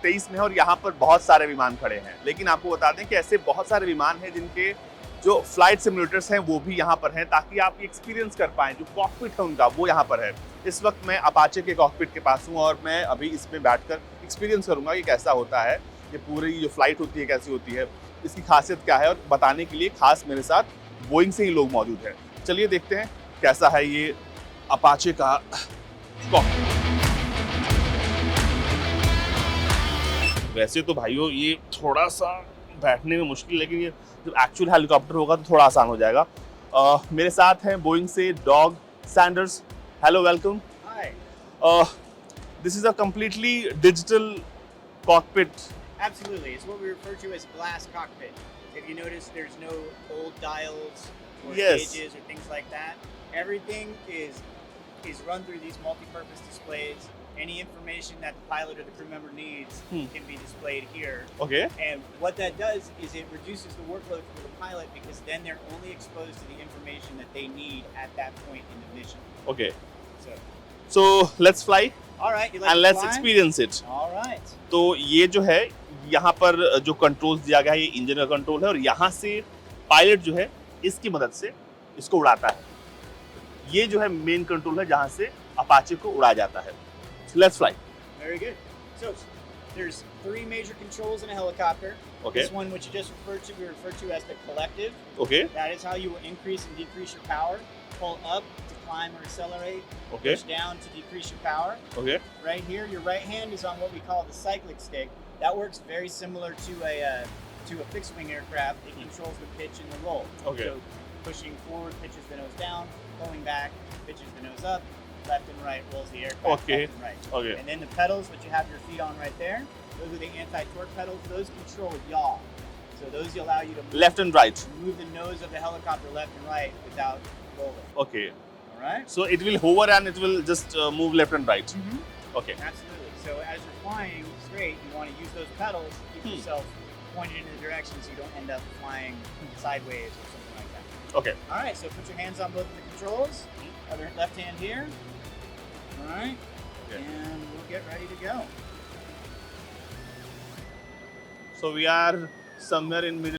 2023 में है और यहाँ पर बहुत सारे विमान खड़े हैं। लेकिन आपको बता दें कि ऐसे बहुत सारे विमान हैं जिनके जो फ्लाइट सिमुलेटर्स हैं वो भी यहाँ पर हैं, ताकि आप एक्सपीरियंस कर पाएं। जो कॉकपिट है उनका वो यहाँ पर है। इस वक्त मैं अपाचे के कॉकपिट के पास हूँ और मैं अभी इसमें बैठकर एक्सपीरियंस करूँगा कि कैसा होता है, ये पूरी जो फ्लाइट होती है कैसी होती है, इसकी खासियत क्या है। और बताने के लिए खास मेरे साथ बोइंग से ही लोग मौजूद हैं। चलिए देखते हैं कैसा है ये अपाचे का कॉकपिट। वैसे तो भाइयों ये थोड़ा सा बैठने में मुश्किल, लेकिन ये जब एक्चुअल हेलीकॉप्टर होगा तो थोड़ा आसान हो जाएगा। मेरे साथ हैं बोइंग से dog Sanders. Hello, welcome. Hi. This is a completely digital cockpit. Absolutely. It's what we refer to as glass cockpit. If you notice, there's no old dials or Yes. gauges or things like that. Everything is run through these multi-purpose displays. Any information that the pilot or the crew member needs can be displayed here. Okay And what that does is it reduces the workload for the pilot, because then they're only exposed to the information that they need at that point in the mission. Okay, So, so let's fly all right, you like and to let's fly? Experience it. All right. तो ये जो है यहाँ पर जो controls दिया गया है, ये इंजन का कंट्रोल है और यहाँ से पायलट जो है इसकी मदद से इसको उड़ाता है। ये जो है मेन कंट्रोल है जहाँ से अपाचे को उड़ाया जाता है। Let's fly. Very good. So there's 3 major controls in a helicopter. Okay. This one, which you just referred to, we refer to as the collective. Okay That is how you will increase and decrease your power. Pull up to climb or accelerate. Okay. Push down to decrease your power. Okay Right here, your right hand is on what we call the cyclic stick. That works very similar to a fixed wing aircraft. It controls the pitch and the roll. Okay. So pushing forward pitches the nose down. Pulling back pitches the nose up. Left and right rolls the aircraft Okay. left and right. Okay. And then the pedals, which you have your feet on right there, those are the anti-torque pedals. Those control yaw. So those allow you to left and right. move the nose of the helicopter left and right without rolling. Okay, All right? So it will hover and it will just move left and right. Okay Absolutely. So as you're flying straight, you want to use those pedals to keep yourself pointed in the direction so you don't end up flying sideways or something like that. Okay All right, so put your hands on both of the controls. Other left hand here. All right. Okay. And we'll get ready to go. So we are somewhere in middle